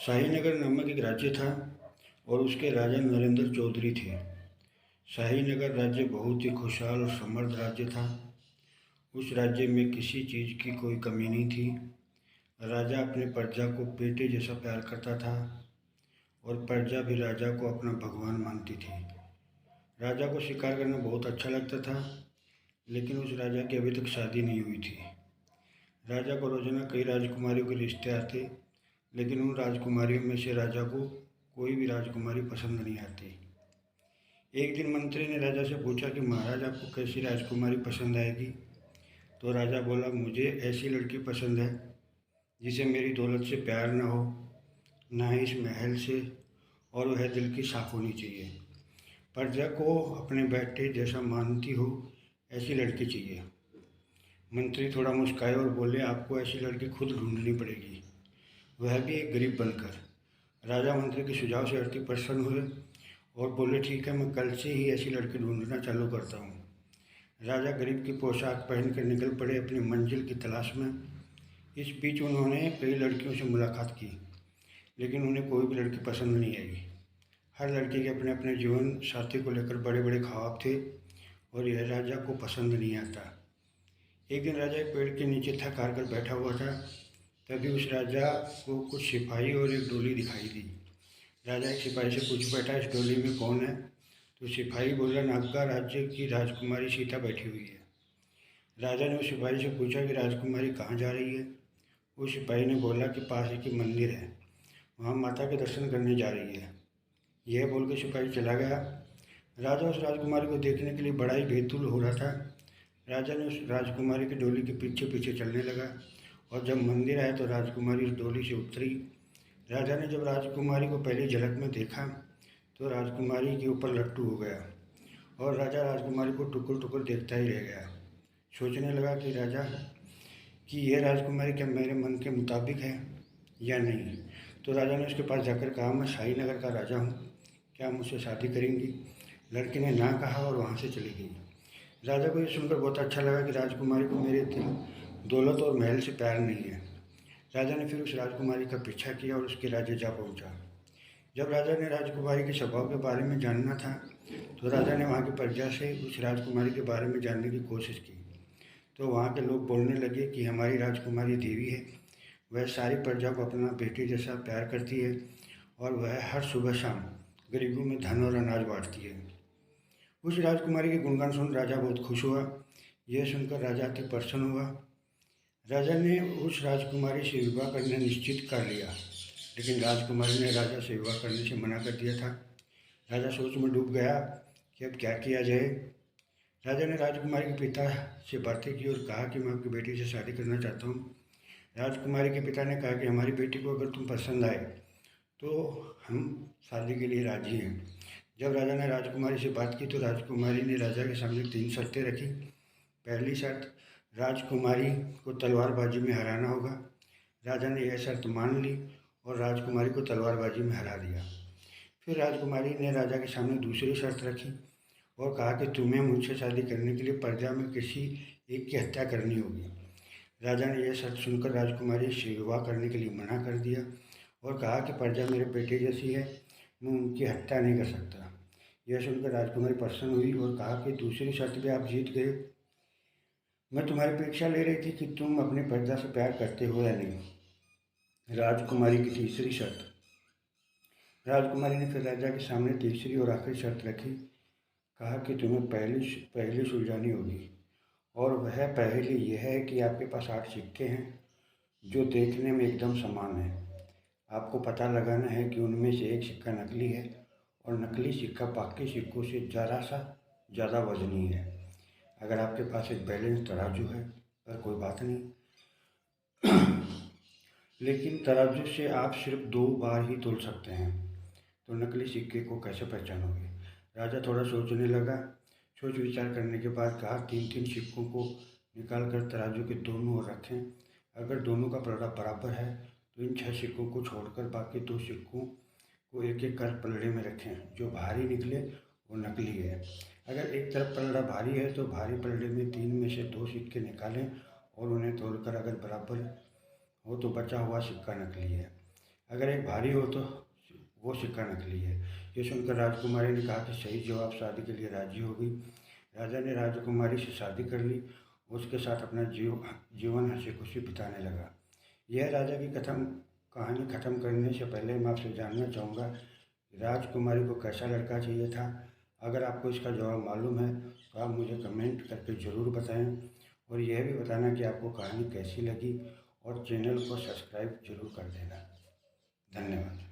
शाहीनगर नामक एक राज्य था और उसके राजा नरेंद्र चौधरी थे। शाहीनगर राज्य बहुत ही खुशहाल और समृद्ध राज्य था। उस राज्य में किसी चीज़ की कोई कमी नहीं थी। राजा अपने प्रजा को बेटे जैसा प्यार करता था और प्रजा भी राजा को अपना भगवान मानती थी। राजा को शिकार करना बहुत अच्छा लगता था, लेकिन उस राजा की अभी तक शादी नहीं हुई थी। राजा को रोजाना कई राजकुमारियों के रिश्ते आते, लेकिन उन राजकुमारियों में से राजा को कोई भी राजकुमारी पसंद नहीं आती। एक दिन मंत्री ने राजा से पूछा कि महाराज, आपको कैसी राजकुमारी पसंद आएगी? तो राजा बोला, मुझे ऐसी लड़की पसंद है जिसे मेरी दौलत से प्यार न हो, ना ही इस महल से, और वह दिल की साफ होनी चाहिए। प्रजा को अपने बेटे जैसा मानती हो, ऐसी लड़की चाहिए। मंत्री थोड़ा मुस्काए और बोले, आपको ऐसी लड़की खुद ढूंढनी पड़ेगी, वह भी एक गरीब बनकर। राजा मंत्री के सुझाव से अति प्रसन्न हुए और बोले, ठीक है, मैं कल से ही ऐसी लड़की ढूंढना चालू करता हूँ। राजा गरीब की पोशाक पहनकर निकल पड़े अपनी मंजिल की तलाश में। इस बीच उन्होंने कई लड़कियों से मुलाकात की, लेकिन उन्हें कोई भी लड़की पसंद नहीं आई। हर लड़की के अपने अपने जीवन साथी को लेकर बड़े बड़े ख्वाब थे और यह राजा को पसंद नहीं आता। एक दिन राजा एक पेड़ के नीचे थक हार कर बैठा हुआ था। तभी उस राजा को कुछ सिपाही और एक डोली दिखाई दी। राजा एक सिपाही से पूछ बैठा, इस डोली में कौन है? तो सिपाही बोला, नागा राज्य की राजकुमारी सीता बैठी हुई है। राजा ने उस सिपाही से पूछा कि राजकुमारी कहाँ जा रही है? उस सिपाही ने बोला कि पास ही की मंदिर है, वहाँ माता के दर्शन करने जा रही है। यह बोल के सिपाही चला गया। राजा उस राजकुमारी को देखने के लिए बड़ा ही बेतुल हो रहा था। राजा ने उस राजकुमारी की डोली के पीछे पीछे चलने लगा और जब मंदिर आया तो राजकुमारी उस डोली से उतरी। राजा ने जब राजकुमारी को पहली झलक में देखा तो राजकुमारी के ऊपर लट्टू हो गया और राजा राजकुमारी को टुकुर टुकुर देखता ही रह गया। सोचने लगा कि राजा कि यह राजकुमारी क्या मेरे मन के मुताबिक है या नहीं। तो राजा ने उसके पास जाकर कहा, मैं शाहीनगर का राजा हूँ, क्या मुझसे शादी करेंगी? लड़की ने ना कहा और वहाँ से चली गई। राजा को यह सुनकर बहुत अच्छा लगा कि राजकुमारी को मेरे दिल, दौलत और महल से प्यार नहीं है। राजा ने फिर उस राजकुमारी का पीछा किया और उसके राज्य जा पहुंचा। जब राजा ने राजकुमारी के स्वभाव के बारे में जानना था तो राजा ने वहाँ की प्रजा से उस राजकुमारी के बारे में जानने की कोशिश की। तो वहाँ के लोग बोलने लगे कि हमारी राजकुमारी देवी है, वह सारी प्रजा को अपना बेटे जैसा प्यार करती है और वह हर सुबह शाम गरीबों में धन और अनाज बांटती है। उस राजकुमारी के गुणगान सुन राजा बहुत खुश हुआ। यह सुनकर राजा अति प्रसन्न हुआ। राजा ने उस राजकुमारी से विवाह करना निश्चित कर लिया, लेकिन राजकुमारी ने राजा से विवाह करने से मना कर दिया था। राजा सोच में डूब गया कि अब क्या किया जाए। राजा ने राजकुमारी के पिता से बातें की और कहा कि मैं आपकी बेटी से शादी करना चाहता हूँ। राजकुमारी के पिता ने कहा कि हमारी बेटी को अगर तुम पसंद आए तो हम शादी के लिए राजी हैं। जब राजा ने राजकुमारी से बात की तो राजकुमारी ने राजा के सामने 3 शर्तें रखी। पहली शर्त, राजकुमारी को तलवारबाजी में हराना होगा। राजा ने यह शर्त मान ली और राजकुमारी को तलवारबाजी में हरा दिया। फिर राजकुमारी ने राजा के सामने दूसरी शर्त रखी और कहा कि तुम्हें मुझसे शादी करने के लिए प्रजा में किसी एक की हत्या करनी होगी। राजा ने यह शर्त सुनकर राजकुमारी से विवाह करने के लिए मना कर दिया और कहा कि प्रजा मेरे बेटे जैसी है, मैं उनकी हत्या नहीं कर सकता। यह सुनकर राजकुमारी प्रसन्न हुई और कहा कि दूसरी शर्त भी आप जीत गए। मैं तुम्हारी परीक्षा ले रही थी कि तुम अपनी प्रजा से प्यार करते हो या नहीं। राजकुमारी की तीसरी शर्त। राजकुमारी ने फिर राजा के सामने तीसरी और आखिरी शर्त रखी। कहा कि तुम्हें पहली सुलझानी होगी और वह पहली यह है कि आपके पास 8 सिक्के हैं जो देखने में एकदम समान हैं। आपको पता लगाना है कि उनमें से एक सिक्का नकली है और नकली सिक्का बाकी सिक्कों से ज़रा सा ज़्यादा वजनी है। अगर आपके पास एक बैलेंस तराजू है पर कोई बात नहीं, लेकिन तराजू से आप सिर्फ 2 बार ही तोल सकते हैं, तो नकली सिक्के को कैसे पहचानोगे? राजा थोड़ा सोचने लगा। सोच विचार करने के बाद कहा, 3-3 सिक्कों को निकाल कर तराजू के दोनों ओर रखें। अगर दोनों का पलड़ा बराबर है तो इन 6 सिक्कों को छोड़कर बाकी 2 सिक्कों को एक एक कर पलड़े में रखें। जो भारी निकले वो नकली है। अगर एक तरफ पलड़ा भारी है तो भारी पलड़े में 3 में से 2 सिक्के निकालें और उन्हें तोड़कर अगर बराबर हो तो बचा हुआ सिक्का नकली है। अगर एक भारी हो तो वो सिक्का नकली है। ये सुनकर राजकुमारी ने कहा कि सही जवाब शादी के लिए राजी हो गई। राजा ने राजकुमारी से शादी कर ली। उसके साथ अपना जीवन हंसी खुशी बिताने लगा। यह राजा की कहानी ख़त्म करने से पहले मैं आपसे जानना चाहूँगा कि राजकुमारी को कैसा लड़का चाहिए था। अगर आपको इसका जवाब मालूम है तो आप मुझे कमेंट करके ज़रूर बताएं और यह भी बताना कि आपको कहानी कैसी लगी और चैनल को सब्सक्राइब जरूर कर देना। धन्यवाद।